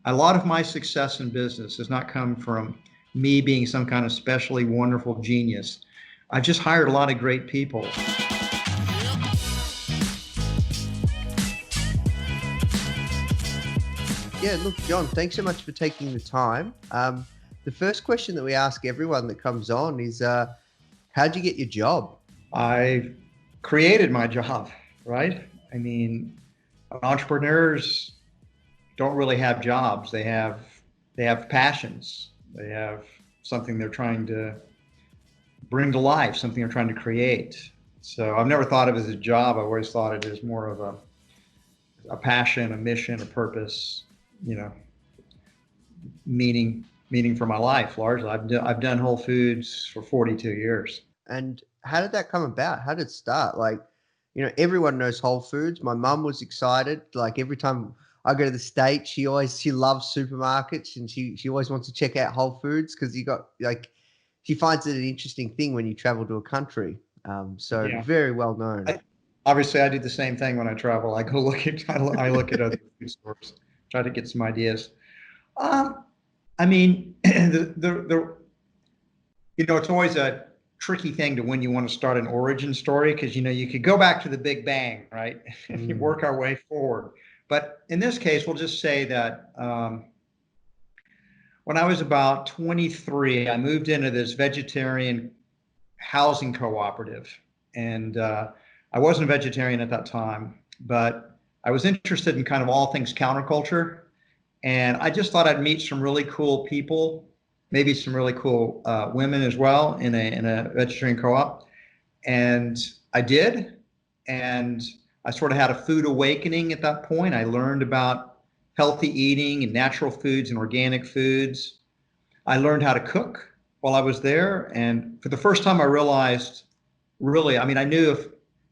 a lot of my success in business has not come from me being some kind of specially wonderful genius. I've just hired a lot of great people. Yeah, look, John, thanks so much for taking the time. The first question that we ask everyone that comes on is, how'd you get your job? I created my job, right? I mean, entrepreneurs don't really have jobs. They have passions. They have something they're trying to bring to life, something they're trying to create. So I've never thought of it as a job. I've always thought it as more of a passion, a mission, a purpose, meaning for my life largely. I've done Whole Foods for 42 years. And how did that come about? How did it start? Like, everyone knows Whole Foods. My mum was excited. Like every time I go to the States, she loves supermarkets, and she always wants to check out Whole Foods because she finds it an interesting thing when you travel to a country. Yeah. Very well known. Obviously, I do the same thing when I travel. I go I look at other food stores, try to get some ideas. I mean, it's always a tricky thing to when you want to start an origin story, because you could go back to the Big Bang, right? And you work our way forward. But in this case, we'll just say that when I was about 23, I moved into this vegetarian housing cooperative, and I wasn't a vegetarian at that time, but I was interested in kind of all things counterculture, and I just thought I'd meet some really cool people, maybe some really cool women as well in a vegetarian co-op. And I did. And I sort of had a food awakening at that point. I learned about healthy eating and natural foods and organic foods. I learned how to cook while I was there. And for the first time, I realized really, I mean, I knew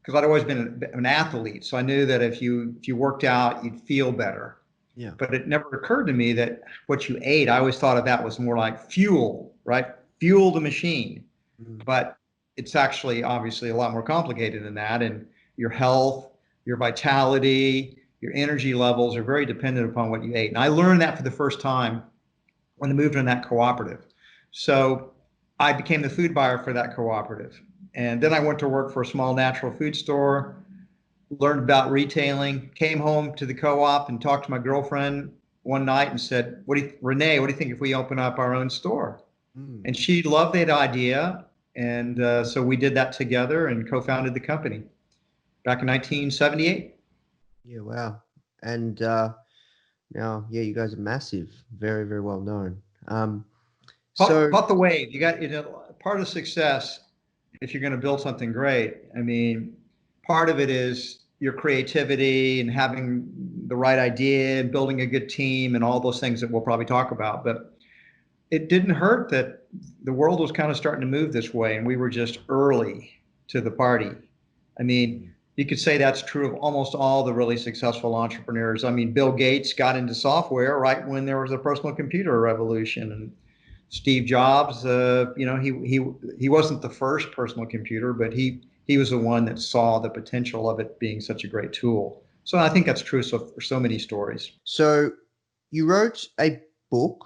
because I'd always been an athlete. So I knew that if you worked out, you'd feel better. Yeah. But it never occurred to me that what you ate, I always thought of that was more like fuel, right? Fuel the machine. But it's actually obviously a lot more complicated than that. And your health, your vitality, your energy levels are very dependent upon what you ate. And I learned that for the first time when I moved in that cooperative. So I became the food buyer for that cooperative. And then I went to work for a small natural food store, learned about retailing, came home to the co-op and talked to my girlfriend one night and said, Renee, what do you think if we open up our own store? And she loved that idea. And so we did that together and co-founded the company back in 1978. Yeah, wow. And now, you guys are massive, very, very well known. But the wave, you got, part of success, if you're going to build something great, I mean, part of it is your creativity and having the right idea and building a good team and all those things that we'll probably talk about. But it didn't hurt that the world was kind of starting to move this way, and we were just early to the party. I mean, you could say that's true of almost all the really successful entrepreneurs. I mean, Bill Gates got into software right when there was a personal computer revolution, and Steve Jobs, he wasn't the first personal computer, but he was the one that saw the potential of it being such a great tool. So I think that's true for so many stories. So you wrote a book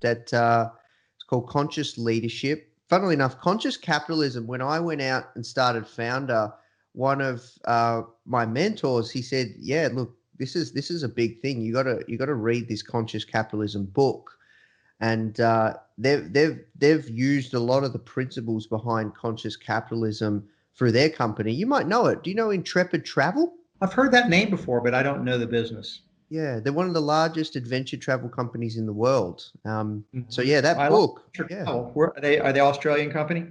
that it's called Conscious Leadership. Funnily enough, Conscious Capitalism, when I went out and started Foundr, one of my mentors, he said, yeah, look, this is a big thing. You gotta read this Conscious Capitalism book. And they've used a lot of the principles behind conscious capitalism through their company. You might know it. Do you know Intrepid Travel? I've heard that name before, but I don't know the business. Yeah, they're one of the largest adventure travel companies in the world. So yeah, that book. Yeah. Are they Australian company?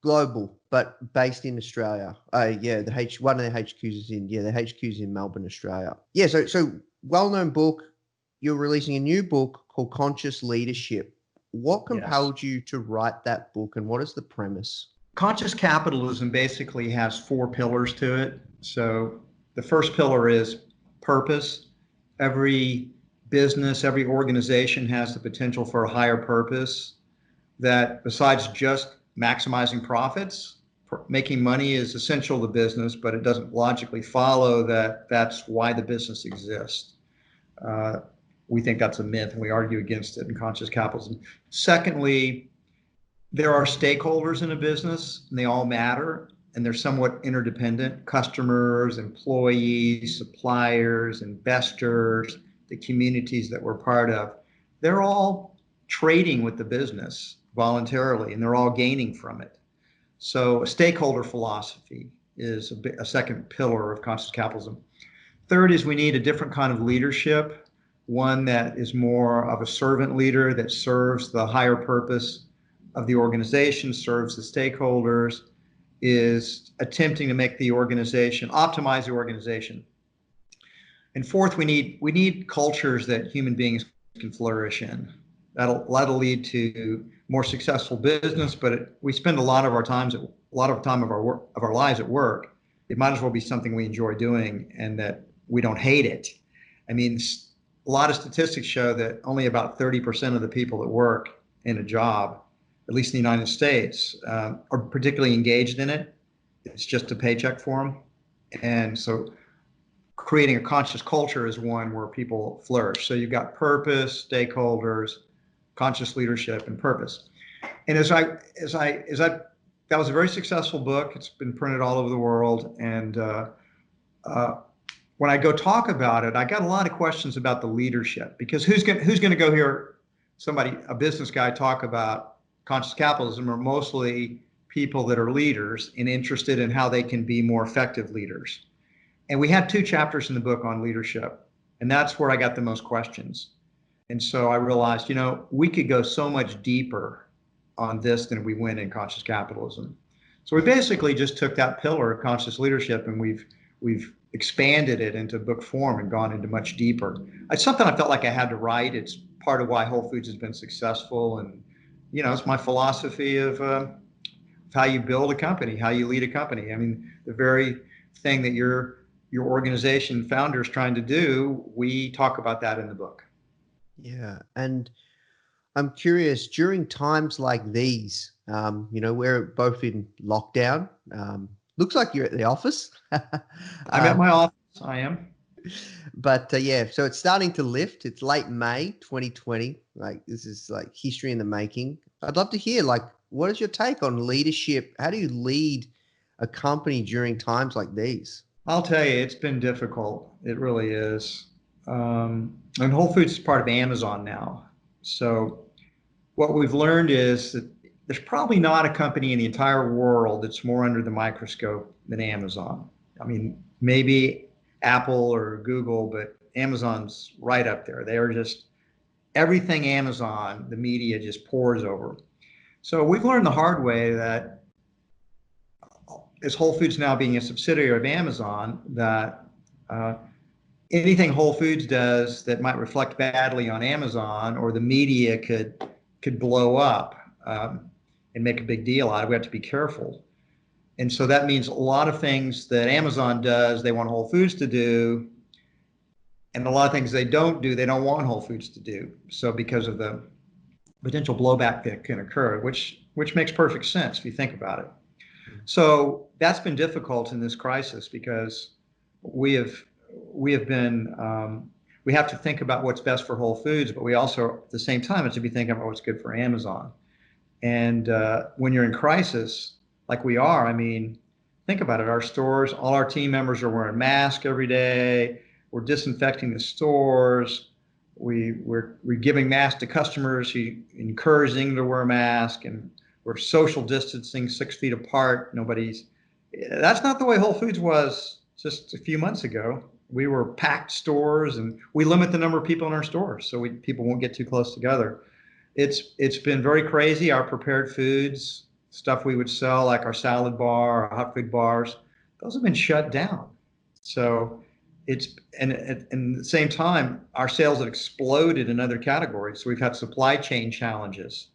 Global, but based in Australia. One of their HQs is their HQ's in Melbourne, Australia. Yeah, so well-known book. You're releasing a new book called Conscious Leadership. What compelled you to write that book, and what is the premise? Conscious capitalism basically has 4 pillars to it. So the first pillar is purpose. Every business, every organization has the potential for a higher purpose that, besides just maximizing profits, making money is essential to business, but it doesn't logically follow that that's why the business exists. We think that's a myth, and we argue against it in conscious capitalism. Secondly, there are stakeholders in a business, and they all matter, and they're somewhat interdependent: customers, employees, suppliers, investors, the communities that we're part of. They're all trading with the business voluntarily, and they're all gaining from it. So a stakeholder philosophy is a second pillar of conscious capitalism. Third is we need a different kind of leadership, one that is more of a servant leader that serves the higher purpose of the organization, serves the stakeholders, is attempting to make the organization, optimize the organization. And fourth, we need cultures that human beings can flourish in. That'll lead to more successful business, but we spend a lot of our time of our lives at work. It might as well be something we enjoy doing and that we don't hate it. I mean, a lot of statistics show that only about 30% of the people that work in a job, at least in the United States, are particularly engaged in it. It's just a paycheck for them. And so creating a conscious culture is one where people flourish. So you've got purpose, stakeholders, conscious leadership, and purpose. And that was a very successful book. It's been printed all over the world. And when I go talk about it, I got a lot of questions about the leadership, because who's going to go hear a business guy talk about conscious capitalism are mostly people that are leaders and interested in how they can be more effective leaders. And we had 2 chapters in the book on leadership, and that's where I got the most questions. And so I realized, we could go so much deeper on this than we went in conscious capitalism. So we basically just took that pillar of conscious leadership and we've expanded it into book form and gone into much deeper. It's something I felt like I had to write. It's part of why Whole Foods has been successful, and it's my philosophy of how you build a company, how you lead a company. I mean, the very thing that your organization Foundr is trying to do, we talk about that in the book. Yeah, and I'm curious, during times like these, we're both in lockdown. Looks like you're at the office. I'm at my office. I am. But yeah, so it's starting to lift. It's late May 2020. Like, this is like history in the making. I'd love to hear, what is your take on leadership? How do you lead a company during times like these? I'll tell you, it's been difficult. It really is. And Whole Foods is part of Amazon now. So what we've learned is that there's probably not a company in the entire world that's more under the microscope than Amazon. I mean, maybe Apple or Google, but Amazon's right up there. They are just everything Amazon, the media just pours over. So we've learned the hard way that as Whole Foods now being a subsidiary of Amazon, that anything Whole Foods does that might reflect badly on Amazon or the media could blow up and make a big deal out of. We have to be careful. And so that means a lot of things that Amazon does, they want Whole Foods to do. And a lot of things they don't do, they don't want Whole Foods to do. So because of the potential blowback that can occur, which makes perfect sense if you think about it. So that's been difficult in this crisis, because we have to think about what's best for Whole Foods, but we also at the same time have to be thinking about what's good for Amazon. And when you're in crisis like we are, I mean, think about it. Our stores, all our team members are wearing masks every day. We're disinfecting the stores. We're giving masks to customers, encouraging them to wear a mask, and we're social distancing 6 feet apart. That's not the way Whole Foods was just a few months ago. We were packed stores, and we limit the number of people in our stores so people won't get too close together. It's been very crazy. Our prepared foods, stuff we would sell, like our salad bar, our hot food bars, those have been shut down. So and at the same time, our sales have exploded in other categories. So we've had supply chain challenges.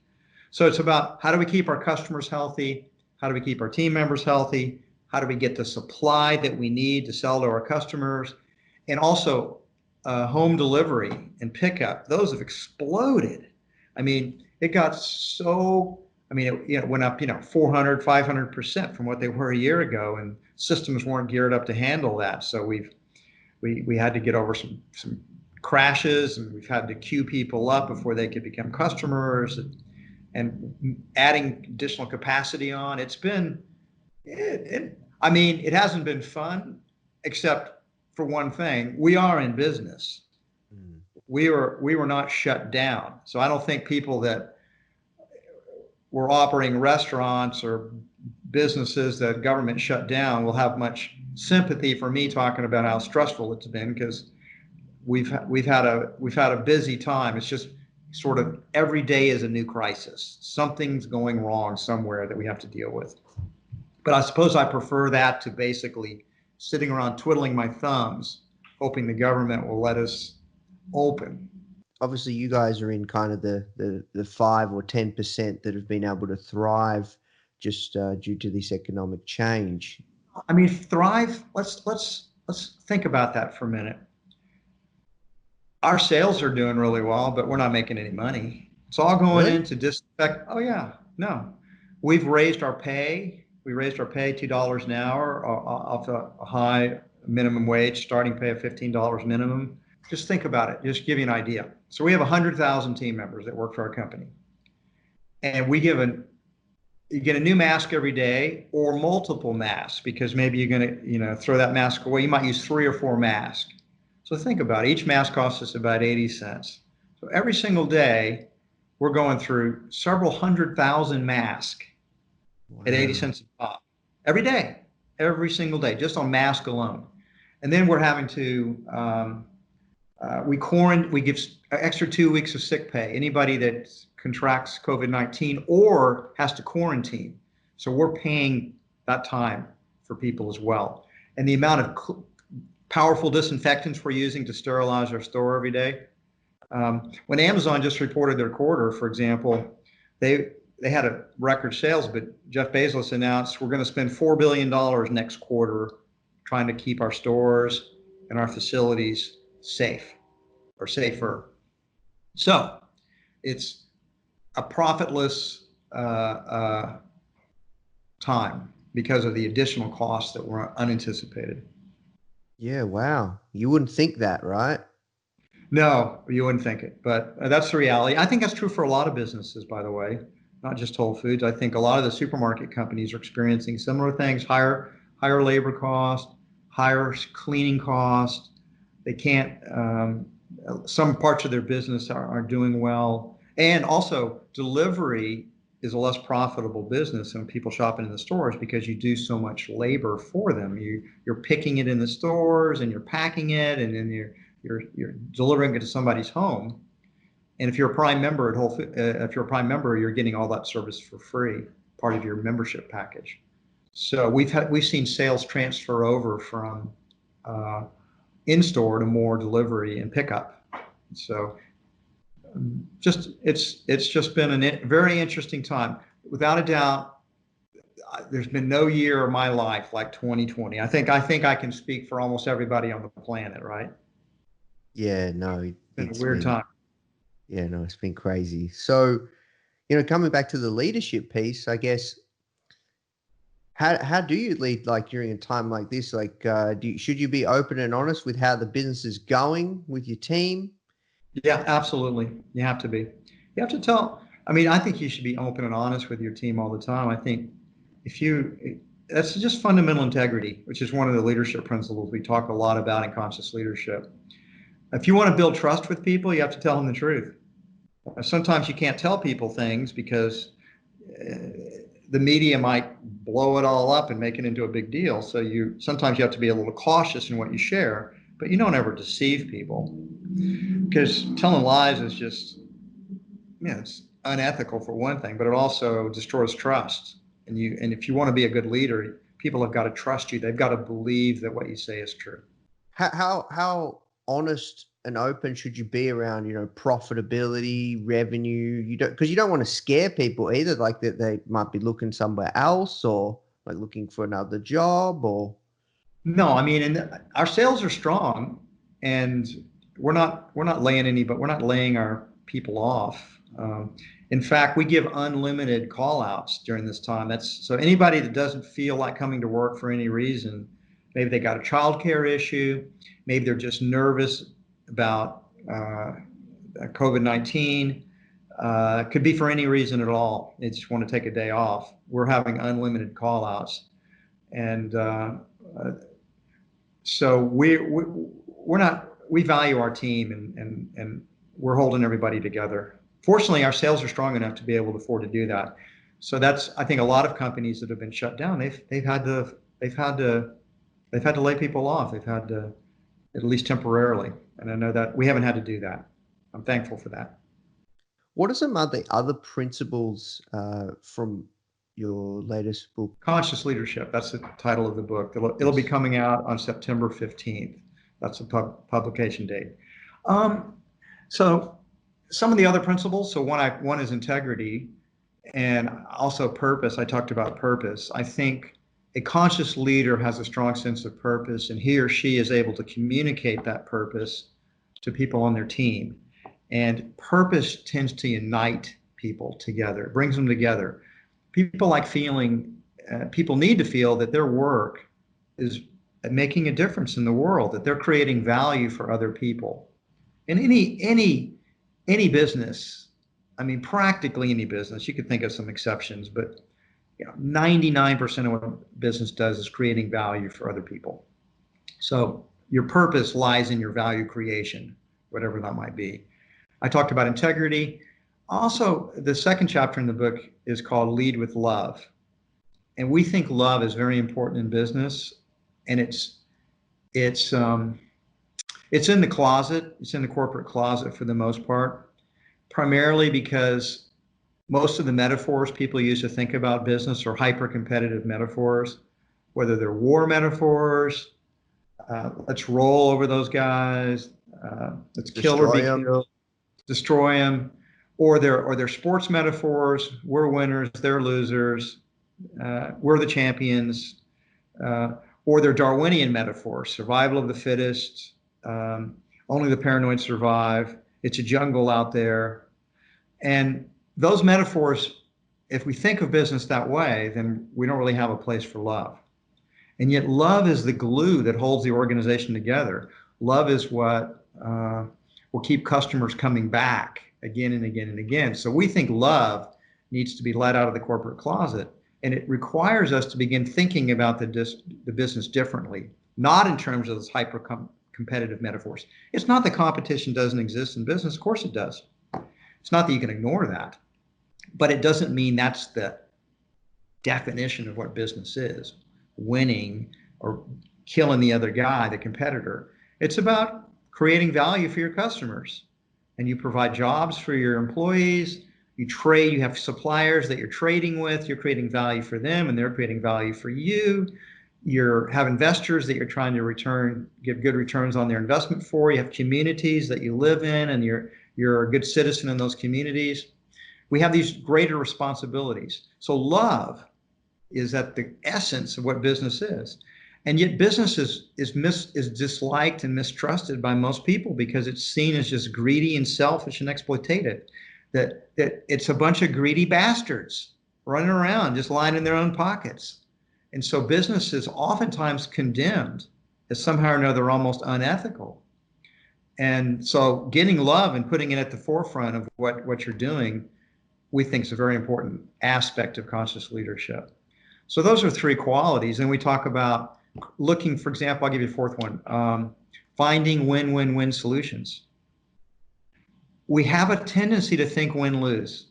So it's about, how do we keep our customers healthy? How do we keep our team members healthy? How do we get the supply that we need to sell to our customers? And also home delivery and pickup, those have exploded. I mean, it went up, 400, 500% from what they were a year ago, and systems weren't geared up to handle that. So we had to get over some crashes, and we've had to queue people up before they could become customers, and adding additional capacity on. It's been, I mean, it hasn't been fun, except for one thing: we are in business. Mm. We were not shut down. So I don't think people that were operating restaurants or businesses that government shut down will have much sympathy for me talking about how stressful it's been, because we've had a busy time. It's just sort of every day is a new crisis. Something's going wrong somewhere that we have to deal with. But I suppose I prefer that to basically sitting around twiddling my thumbs, hoping the government will let us open. Obviously, you guys are in kind of the 5 or 10% that have been able to thrive just due to this economic change. I mean, thrive. Let's think about that for a minute. Our sales are doing really well, but we're not making any money. It's all going Really? into disinfect. Oh yeah, no. We've raised our pay. We raised our pay $2 an hour off a high minimum wage, starting pay of $15 minimum. Just think about it. Just give you an idea. So we have 100,000 team members that work for our company, and you get a new mask every day, or multiple masks, because maybe you're going to throw that mask away. You might use 3 or 4 masks. So think about it. Each mask costs us about 80 cents. So every single day, we're going through several 100,000 masks at 80 Wow. cents a pop. Every day, every single day, just on mask alone. And then we're having to, we give extra 2 weeks of sick pay. Anybody that contracts COVID-19 or has to quarantine. So we're paying that time for people as well. And the amount of powerful disinfectants we're using to sterilize our store every day. When Amazon just reported their quarter, for example, they had a record sales, but Jeff Bezos announced we're going to spend $4 billion next quarter trying to keep our stores and our facilities safe, or safer. So it's a profitless time because of the additional costs that were unanticipated. Yeah, wow. You wouldn't think that, right? No, you wouldn't think it, but that's the reality. I think that's true for a lot of businesses, by the way, not just Whole Foods. I think a lot of the supermarket companies are experiencing similar things: higher labor cost, higher cleaning cost. They can't. Some parts of their business aren't doing well, and also delivery is a less profitable business than people shopping in the stores, because you do so much labor for them. You're picking it in the stores, and you're packing it, and then you're delivering it to somebody's home. And if you're a Prime member at if you're a Prime member, you're getting all that service for free, part of your membership package. So we've seen sales transfer over from in-store to more delivery and pickup. So it's just been a very interesting time. Without a doubt, there's been no year of my life like 2020. I think I can speak for almost everybody on the planet, right? Yeah, no, It's been a it's weird been, time. yeah, no, it's been crazy. So, coming back to the leadership piece, I guess, how do you lead like during a time like this? Like, should you be open and honest with how the business is going with your team? Yeah, absolutely. You have to be. You have to tell. I mean, I think you should be open and honest with your team all the time. I think that's just fundamental integrity, which is one of the leadership principles we talk a lot about in conscious leadership. If you want to build trust with people, you have to tell them the truth. Sometimes you can't tell people things because the media might blow it all up and make it into a big deal. So sometimes you have to be a little cautious in what you share, but you don't ever deceive people, because telling lies is just, it's unethical for one thing, but it also destroys trust. And if you want to be a good leader, people have got to trust you. They've got to believe that what you say is true. How honest and open should you be around, profitability, revenue? Because you don't want to scare people either, like that they might be looking somewhere else, or like looking for another job, or. No, I mean, and our sales are strong, and we're not laying our people off. In fact, we give unlimited call outs during this time. So anybody that doesn't feel like coming to work for any reason, maybe they got a childcare issue, maybe they're just nervous about COVID-19, could be for any reason at all. They just want to take a day off. We're having unlimited call outs. And so we value our team, and we're holding everybody together. Fortunately, our sales are strong enough to be able to afford to do that. So that's, I think, a lot of companies that have been shut down, they've had to lay people off. They've had to, at least temporarily. And I know that we haven't had to do that. I'm thankful for that. What are some other principles from your latest book? Conscious Leadership. That's the title of the book. It'll be coming out on September 15th. That's the publication date. So some of the other principles. So one is integrity, and also purpose. I talked about purpose. I think a conscious leader has a strong sense of purpose, and he or she is able to communicate that purpose to people on their team. And purpose tends to unite people together. It brings them together. People need to feel that their work is making a difference in the world, that they're creating value for other people. In any business, I mean, practically any business, you could think of some exceptions, but 99% of what business does is creating value for other people. So your purpose lies in your value creation, whatever that might be. I talked about integrity. Also, the second chapter in the book is called Lead with Love. And we think love is very important in business. And it's in the closet. It's in the corporate closet for the most part, primarily because most of the metaphors people use to think about business are hyper-competitive metaphors, whether they're war metaphors, let's roll over those guys, let's kill or be killed, destroy them, or they're sports metaphors, we're winners, they're losers, we're the champions, or they're Darwinian metaphors, survival of the fittest, only the paranoid survive, it's a jungle out there. And those metaphors, if we think of business that way, then we don't really have a place for love. And yet love is the glue that holds the organization together. Love is what will keep customers coming back again and again and again. So we think love needs to be let out of the corporate closet, and it requires us to begin thinking about the business differently, not in terms of those hyper-competitive metaphors. It's not that competition doesn't exist in business. Of course it does. It's not that you can ignore that, but it doesn't mean that's the definition of what business is, winning or killing the other guy, the competitor. It's about creating value for your customers, and you provide jobs for your employees. You trade, you have suppliers that you're trading with, you're creating value for them, and they're creating value for you. You have investors that you're trying to give good returns on their investment for. You have communities that you live in, and you're a good citizen in those communities. We have these greater responsibilities. So love is at the essence of what business is. And yet business is disliked and mistrusted by most people because it's seen as just greedy and selfish and exploitative. That it's a bunch of greedy bastards running around just lining their own pockets. And so business is oftentimes condemned as somehow or another almost unethical. And so getting love and putting it at the forefront of what you're doing, we think is a very important aspect of conscious leadership. So those are three qualities. And we talk about looking, for example, I'll give you a fourth one, finding win-win-win solutions. We have a tendency to think win-lose.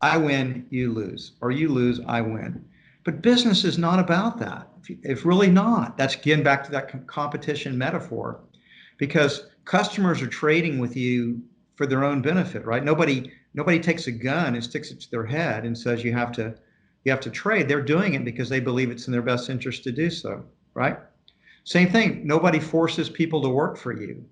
I win, you lose, or you lose, I win. But business is not about that. It's really not. That's getting back to that competition metaphor, because customers are trading with you for their own benefit, right? Nobody takes a gun and sticks it to their head and says you have to trade. They're doing it because they believe it's in their best interest to do so, right? Same thing. Nobody forces people to work for you.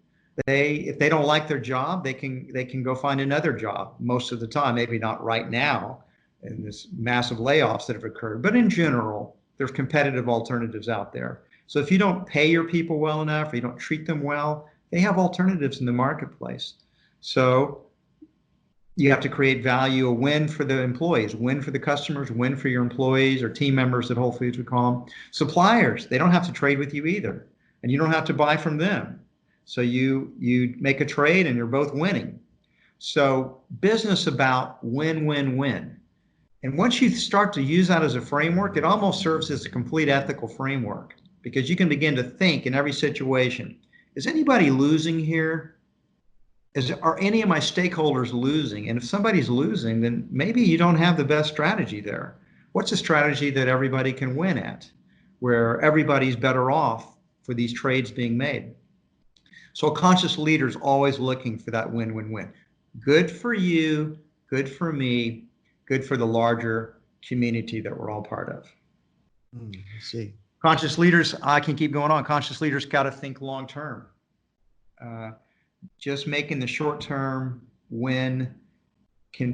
If they don't like their job, they can go find another job most of the time. Maybe not right now in this massive layoffs that have occurred, but in general, there's competitive alternatives out there. So if you don't pay your people well enough, or you don't treat them well, they have alternatives in the marketplace. So you have to create value, a win for the employees, win for the customers, win for your employees or team members at Wholefoods, we call them. Suppliers, they don't have to trade with you either, and you don't have to buy from them. So you make a trade and you're both winning. So business about win, win, win. And once you start to use that as a framework, it almost serves as a complete ethical framework because you can begin to think in every situation, is anybody losing here? Are any of my stakeholders losing? And if somebody's losing, then maybe you don't have the best strategy there. What's a strategy that everybody can win at, where everybody's better off for these trades being made? So a conscious leader is always looking for that win-win-win. Good for you, good for me, good for the larger community that we're all part of. I see. Conscious leaders, I can keep going on. Conscious leaders got to think long term. Just making the short term win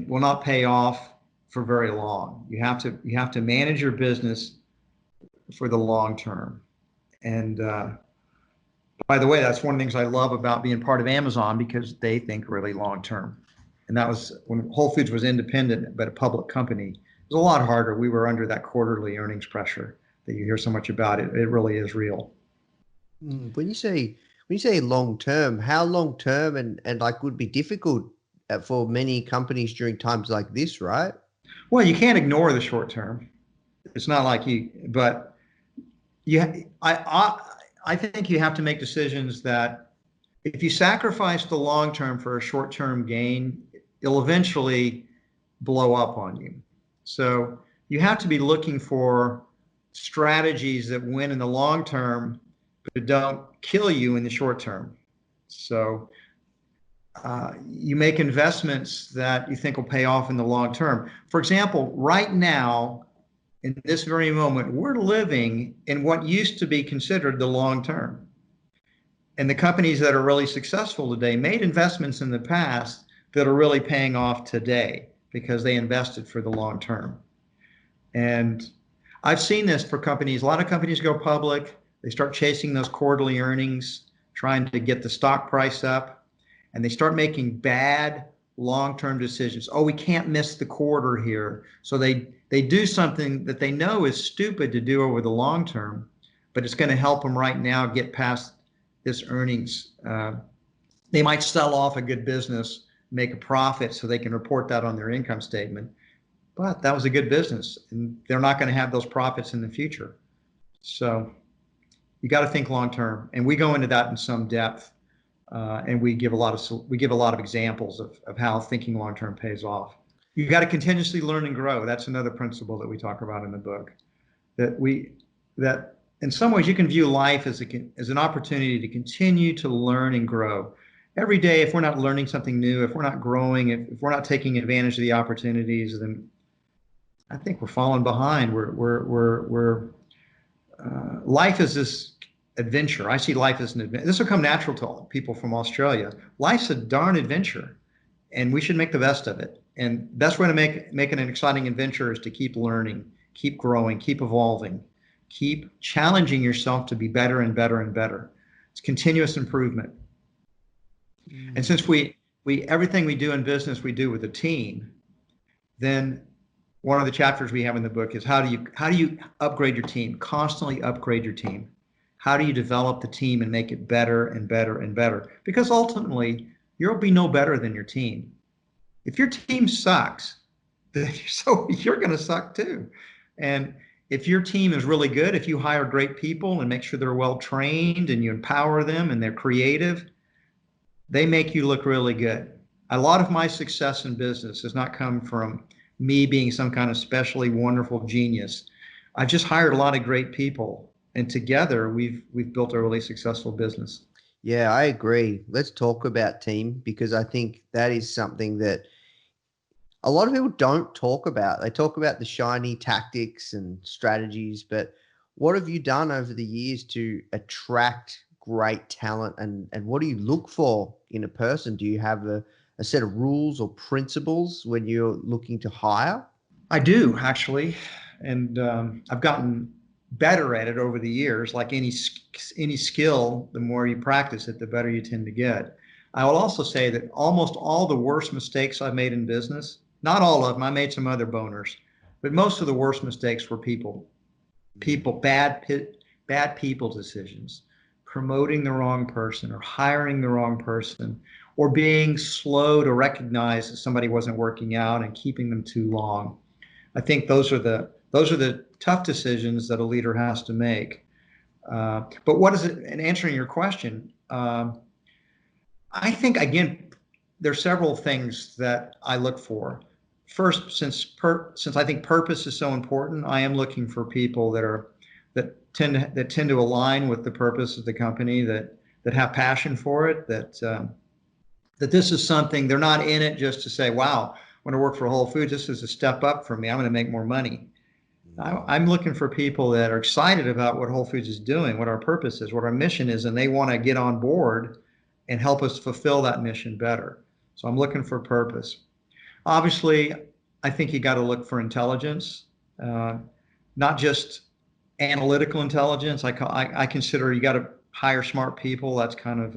will not pay off for very long. You have to manage your business for the long term. And by the way, that's one of the things I love about being part of Amazon, because they think really long term. And that was when Wholefoods was independent but a public company. It was a lot harder. We were under that quarterly earnings pressure that you hear so much about. It really is real. When you say long term, how long term and like would be difficult for many companies during times like this, right? Well, you can't ignore the short term. It's not like but I think you have to make decisions that if you sacrifice the long term for a short term gain, it'll eventually blow up on you. So you have to be looking for strategies that win in the long term, but don't kill you in the short term. So you make investments that you think will pay off in the long term. For example, right now, in this very moment, we're living in what used to be considered the long term. And the companies that are really successful today made investments in the past that are really paying off today because they invested for the long term. And I've seen this for companies. A lot of companies go public. They start chasing those quarterly earnings, trying to get the stock price up, and they start making bad long-term decisions. Oh, we can't miss the quarter here. So they do something that they know is stupid to do over the long term, but it's going to help them right now get past this earnings. They might sell off a good business, make a profit so they can report that on their income statement, but that was a good business and they're not going to have those profits in the future. So you got to think long term, and we go into that in some depth, and we give a lot of examples of how thinking long term pays off. You got to continuously learn and grow. That's another principle that we talk about in the book. That in some ways you can view life as an opportunity to continue to learn and grow. Every day, if we're not learning something new, if we're not growing, if we're not taking advantage of the opportunities, then I think we're falling behind. Life is this adventure. I see life as an adventure. This will come natural to people from Australia. Life's a darn adventure, and we should make the best of it. And the best way to make it an exciting adventure is to keep learning, keep growing, keep evolving, keep challenging yourself to be better and better and better. It's continuous improvement. And since we everything we do in business we do with a team, then one of the chapters we have in the book is how do you upgrade your team, constantly upgrade your team. How do you develop the team and make it better and better and better? Because ultimately, you'll be no better than your team. If your team sucks, then you're going to suck too. And if your team is really good, if you hire great people and make sure they're well trained and you empower them and they're creative, they make you look really good. A lot of my success in business has not come from me being some kind of specially wonderful genius. I've just hired a lot of great people, and together we've built a really successful business. Yeah, I agree. Let's talk about team, because I think that is something that a lot of people don't talk about. They talk about the shiny tactics and strategies, but what have you done over the years to attract great talent, and what do you look for in a person? Do you have a set of rules or principles when you're looking to hire? I do, actually, and I've gotten better at it over the years. Like any skill, the more you practice it, the better you tend to get. I will also say that almost all the worst mistakes I've made in business, not all of them, I made some other boners, but most of the worst mistakes were bad people decisions. promoting the wrong person or hiring the wrong person or being slow to recognize that somebody wasn't working out and keeping them too long. I think those are the tough decisions that a leader has to make. But what is it? In answering your question, I think again, there's several things that I look for. First, since I think purpose is so important, I am looking for people that tend to align with the purpose of the company, that have passion for it, that this is something they're not in it just to say, "Wow, when I work for Whole Foods, this is a step up for me. I'm going to make more money." I'm looking for people that are excited about what Whole Foods is doing, what our purpose is, what our mission is, and they want to get on board and help us fulfill that mission better. So I'm looking for purpose. Obviously, I think you got to look for intelligence, not just analytical intelligence. I consider you got to hire smart people. That's kind of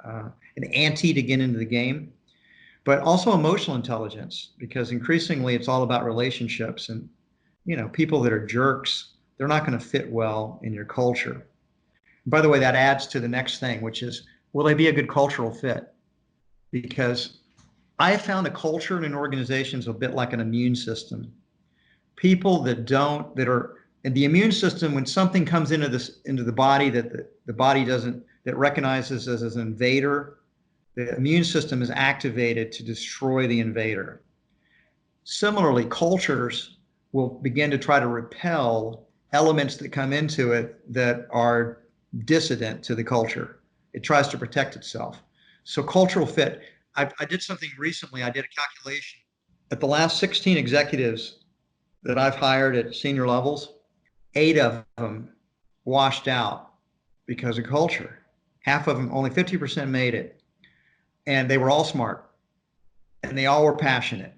an ante to get into the game, but also emotional intelligence, because increasingly it's all about relationships, and people that are jerks, they're not going to fit well in your culture. By the way, that adds to the next thing, which is, will they be a good cultural fit? Because I have found a culture in an organization is a bit like an immune system. People that are in the immune system, when something comes into the body that the body doesn't, that recognizes as an invader, the immune system is activated to destroy the invader. Similarly, cultures will begin to try to repel elements that come into it that are dissident to the culture. It tries to protect itself. So cultural fit. I did something recently. I did a calculation. At the last 16 executives that I've hired at senior levels, 8 of them washed out because of culture. Half of them, only 50% made it. And they were all smart. And they all were passionate.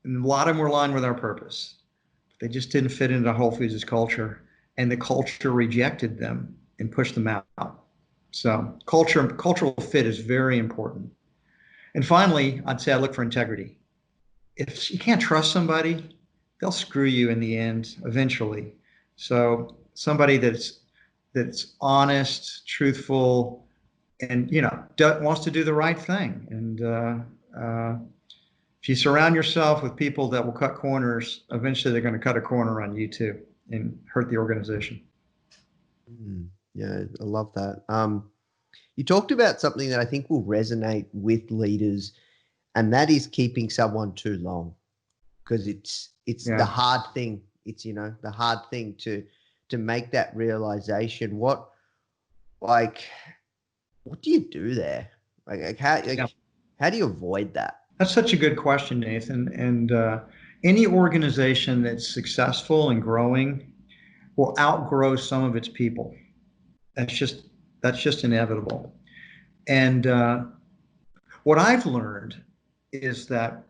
And a lot of them were aligned with our purpose. They just didn't fit into Whole Foods' culture. And the culture rejected them and pushed them out. So cultural fit is very important. And finally, I'd say I look for integrity. If you can't trust somebody, they'll screw you in the end eventually. So somebody that's honest, truthful, and wants to do the right thing. And if you surround yourself with people that will cut corners, eventually they're going to cut a corner on you too and hurt the organization. Yeah, I love that. You talked about something that I think will resonate with leaders, and that is keeping someone too long, because it's the hard thing. It's the hard thing to make that realization. What do you do there? How do you avoid that? That's such a good question, Nathan. And any organization that's successful and growing will outgrow some of its people. That's just inevitable. And what I've learned is that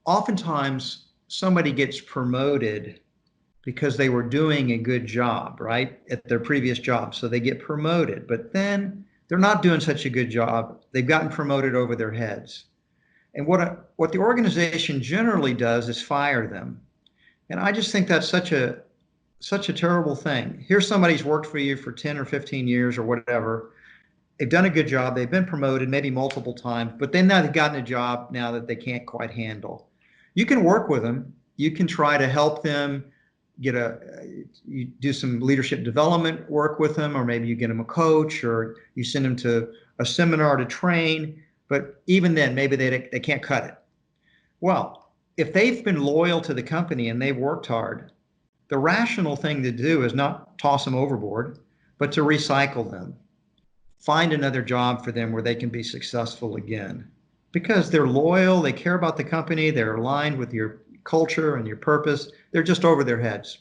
oftentimes somebody gets promoted because they were doing a good job, right, at their previous job. So they get promoted, but then they're not doing such a good job. They've gotten promoted over their heads. And what the organization generally does is fire them. And I just think that's such a terrible thing. Here's somebody who's worked for you for 10 or 15 years or whatever. They've done a good job. They've been promoted maybe multiple times, but then now they've gotten a job now that they can't quite handle. You can work with them. You can try to help them you do some leadership development work with them, or maybe you get them a coach, or you send them to a seminar to train. But even then, maybe they can't cut it. Well, if they've been loyal to the company and they've worked hard, the rational thing to do is not toss them overboard, but to recycle them. Find another job for them where they can be successful again, because they're loyal, they care about the company, they're aligned with your culture and your purpose. They're just over their heads.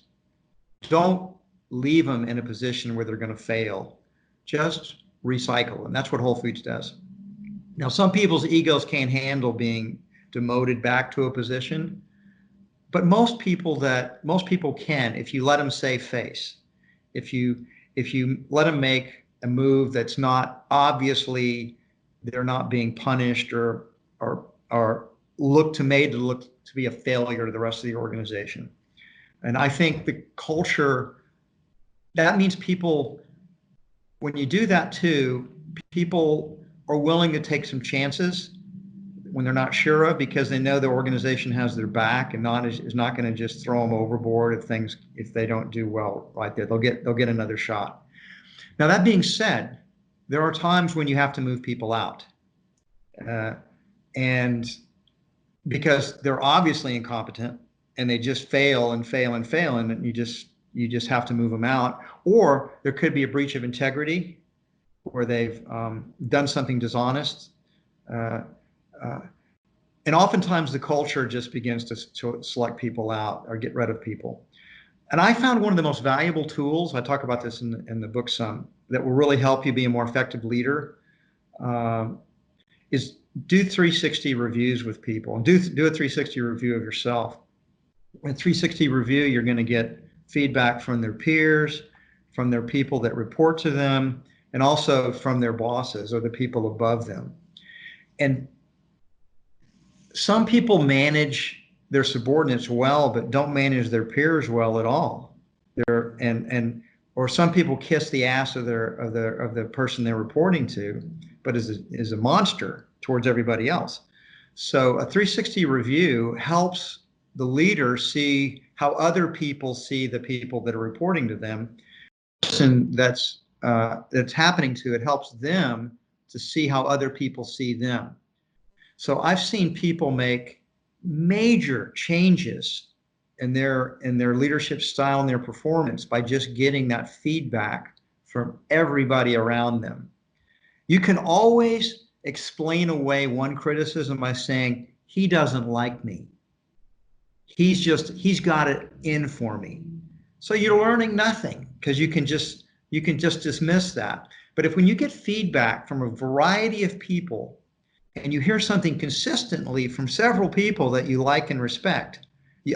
Don't leave them in a position where they're going to fail. Just recycle them. That's what Whole Foods does. Now, some people's egos can't handle being demoted back to a position, but most people can, if you let them save face. If you let them make a move that's not obviously, they're not being punished or look to be a failure to the rest of the organization. And I think the culture, that means people when you do that too, people are willing to take some chances when they're not sure of, because they know the organization has their back and is not going to just throw them overboard if they don't do well right there. They'll get another shot. Now, that being said, there are times when you have to move people out, and because they're obviously incompetent and they just fail and fail and fail, and you just have to move them out. Or there could be a breach of integrity where they've done something dishonest. Uh, uh, and oftentimes the culture just begins to select people out or get rid of people. And I found one of the most valuable tools, I talk about this in the book some, that will really help you be a more effective leader, is do 360 reviews with people, and do a 360 review of yourself. In 360 review, you're going to get feedback from their peers, from their people that report to them, and also from their bosses or the people above them. And some people manage their subordinates well, but don't manage their peers well at all. Or some people kiss the ass of the person they're reporting to, but is a monster towards everybody else. So a 360 review helps the leader see how other people see the people that are reporting to them. And that's happening to, it helps them to see how other people see them. So I've seen people make major changes in their leadership style and their performance by just getting that feedback from everybody around them. You can always explain away one criticism by saying, he doesn't like me. He's got it in for me. So you're learning nothing, because you can just dismiss that. But when you get feedback from a variety of people, and you hear something consistently from several people that you like and respect,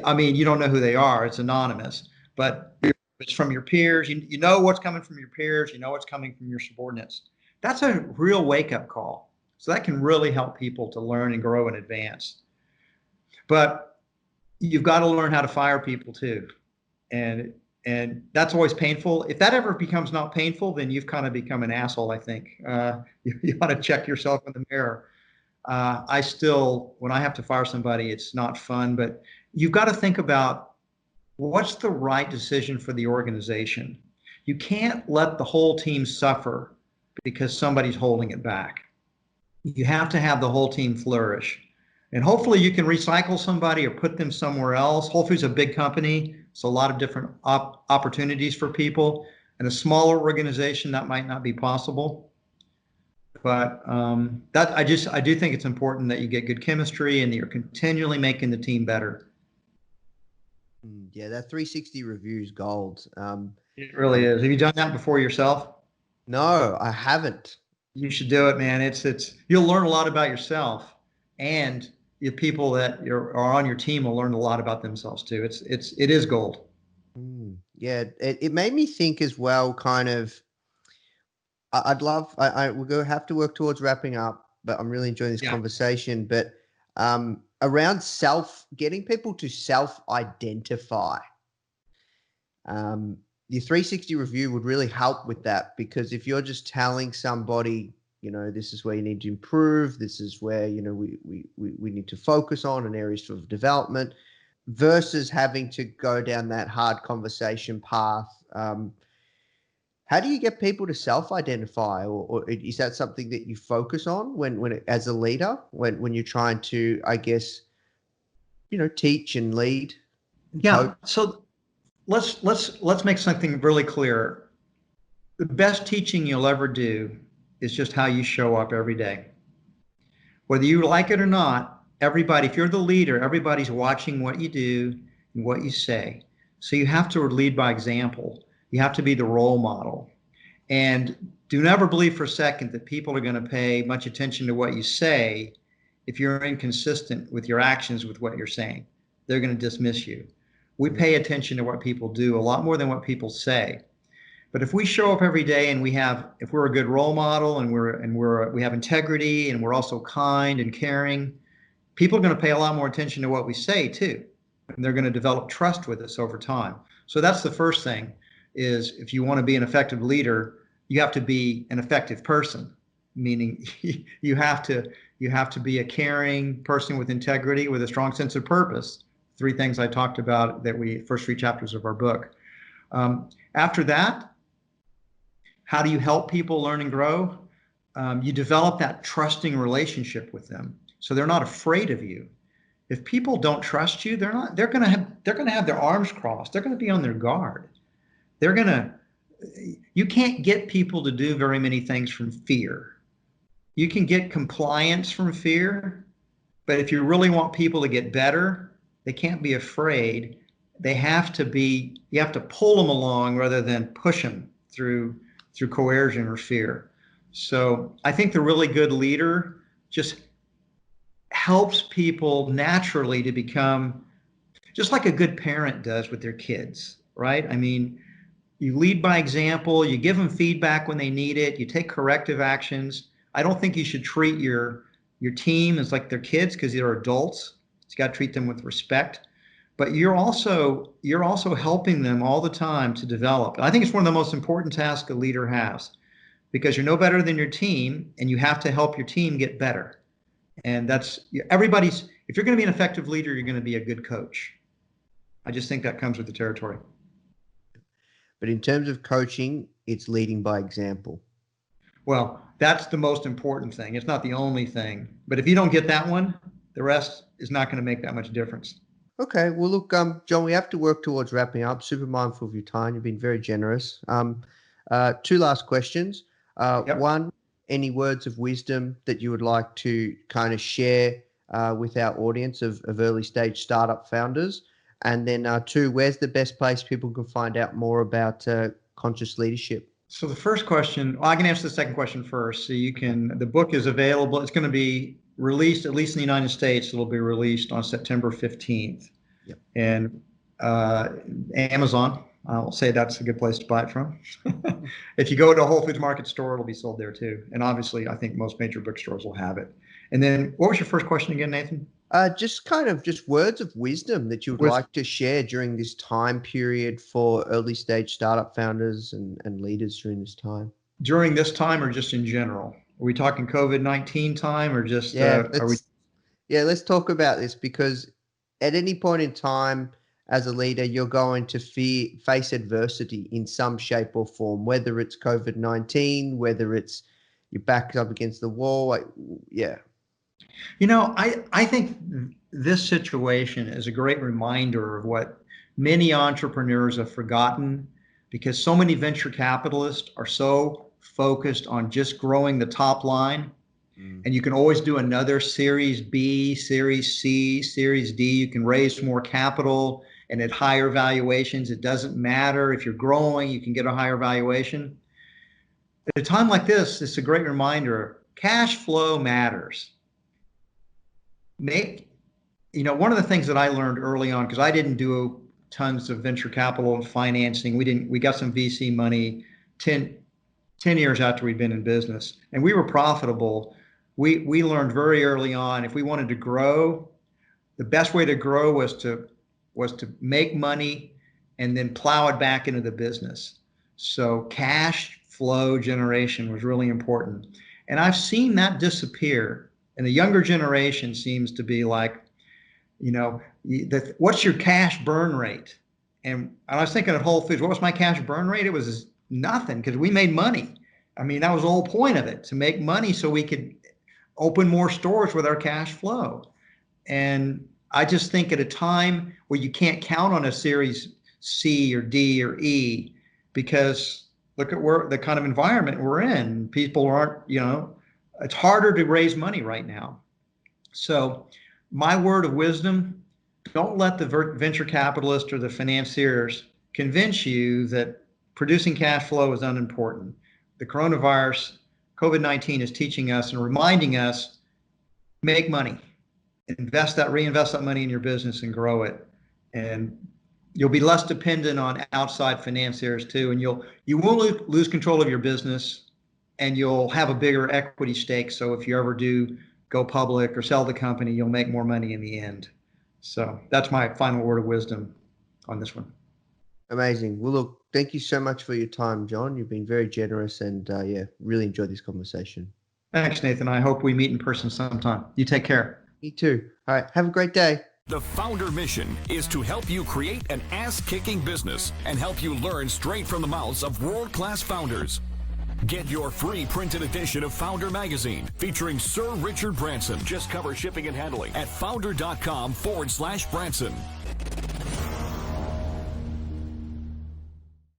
I mean, you don't know who they are, it's anonymous, but it's from your peers, you know what's coming from your peers, you know what's coming from your subordinates. That's a real wake-up call. So that can really help people to learn and grow and advance. But you've got to learn how to fire people too. And that's always painful. If that ever becomes not painful, then you've kind of become an asshole, I think. You ought to check yourself in the mirror. When I have to fire somebody, it's not fun, but you've got to think about what's the right decision for the organization. You can't let the whole team suffer because somebody's holding it back. You have to have the whole team flourish. And hopefully you can recycle somebody or put them somewhere else. Wholefoods is a big company, so a lot of different opportunities for people. In a smaller organization, that might not be possible. But I do think it's important that you get good chemistry and you're continually making the team better. Yeah, that 360 review is gold. It really is. Have you done that before yourself? No, I haven't. You should do it, man. You'll learn a lot about yourself, and the people that are on your team will learn a lot about themselves too. It is gold. Yeah, it made me think as well, kind of. We're going to have to work towards wrapping up, but I'm really enjoying this conversation. But around getting people to self-identify, your 360 review would really help with that, because if you're just telling somebody, this is where you need to improve, this is where, we need to focus on and areas of development, versus having to go down that hard conversation path. How do you get people to self-identify, or is that something that you focus on as a leader, when you're trying to, I guess, teach and lead? Yeah. So let's make something really clear. The best teaching you'll ever do is just how you show up every day. Whether you like it or not, if you're the leader, everybody's watching what you do and what you say. So you have to lead by example. You have to be the role model. And do never believe for a second that people are going to pay much attention to what you say if you're inconsistent with your actions with what you're saying. They're going to dismiss you. We pay attention to what people do a lot more than what people say. But if we show up every day and if we're a good role model and we have integrity and we're also kind and caring, people are going to pay a lot more attention to what we say too. And they're going to develop trust with us over time. So that's the first thing, is if you want to be an effective leader, you have to be an effective person, meaning you have to be a caring person with integrity, with a strong sense of purpose. 3 things I talked about that first 3 chapters of our book. After that, how do you help people learn and grow? You develop that trusting relationship with them, so they're not afraid of you. If people don't trust you, they're going to have their arms crossed. They're going to be on their guard. You can't get people to do very many things from fear. You can get compliance from fear, but if you really want people to get better, they can't be afraid. You have to pull them along rather than push them through coercion or fear. So I think the really good leader just helps people naturally to become just like a good parent does with their kids, right? I mean, you lead by example, you give them feedback when they need it, you take corrective actions. I don't think you should treat your team as like their kids, because they're adults. You got to treat them with respect. But you're also helping them all the time to develop. And I think it's one of the most important tasks a leader has, because you're no better than your team, and you have to help your team get better. And if you're going to be an effective leader, you're going to be a good coach. I just think that comes with the territory. But in terms of coaching, it's leading by example. Well, that's the most important thing. It's not the only thing. But if you don't get that one, the rest is not going to make that much difference. Okay. Well, look, John, we have to work towards wrapping up. Super mindful of your time. You've been very generous. 2 last questions. Yep. One, any words of wisdom that you would like to kind of share with our audience of early stage startup founders? And then 2, where's the best place people can find out more about conscious leadership? So the first question, I can answer the second question first. So the book is available. It's going to be released, at least in the United States, it'll be released on September 15th. Yep. And Amazon, I'll say that's a good place to buy it from. If you go to a Wholefoods Market store, it'll be sold there too. And obviously, I think most major bookstores will have it. And then what was your first question again, Nathan? Just words of wisdom that you would like to share during this time period for early stage startup founders and leaders during this time. During this time, or just in general? Are we talking COVID-19 time, or just? Let's talk about this, because at any point in time as a leader, you're going to face adversity in some shape or form, whether it's COVID-19, whether it's you're backed up against the wall. I think this situation is a great reminder of what many entrepreneurs have forgotten, because so many venture capitalists are so focused on just growing the top line. And you can always do another Series B, Series C, Series D. You can raise more capital and at higher valuations. It doesn't matter. If you're growing, you can get a higher valuation. At a time like this, it's a great reminder, cash flow matters. One of the things that I learned early on, because I didn't do tons of venture capital and financing. We got some VC money 10 years after we'd been in business, and we were profitable. We learned very early on, if we wanted to grow, the best way to grow was to make money and then plow it back into the business. So cash flow generation was really important. And I've seen that disappear. And the younger generation seems to be like, what's your cash burn rate? And I was thinking at Wholefoods, what was my cash burn rate? It was nothing, because we made money. I mean, that was the whole point of it, to make money so we could open more stores with our cash flow. And I just think at a time where you can't count on a Series C or D or E, because look at the kind of environment we're in. People aren't, it's harder to raise money right now. So my word of wisdom, don't let the venture capitalist or the financiers convince you that producing cash flow is unimportant. The coronavirus, COVID-19 is teaching us and reminding us, make money, reinvest that money in your business and grow it. And you'll be less dependent on outside financiers too. And you won't lose control of your business, and you'll have a bigger equity stake. So if you ever do go public or sell the company, you'll make more money in the end. So that's my final word of wisdom on this one. Amazing. Well, look, thank you so much for your time, John. You've been very generous and yeah, really enjoyed this conversation. Thanks, Nathan. I hope we meet in person sometime. You take care. Me too. All right. Have a great day. The Foundr mission is to help you create an ass-kicking business and help you learn straight from the mouths of world-class founders. Get your free printed edition of Foundr magazine featuring Sir Richard Branson. Just cover shipping and handling at foundr.com/Branson.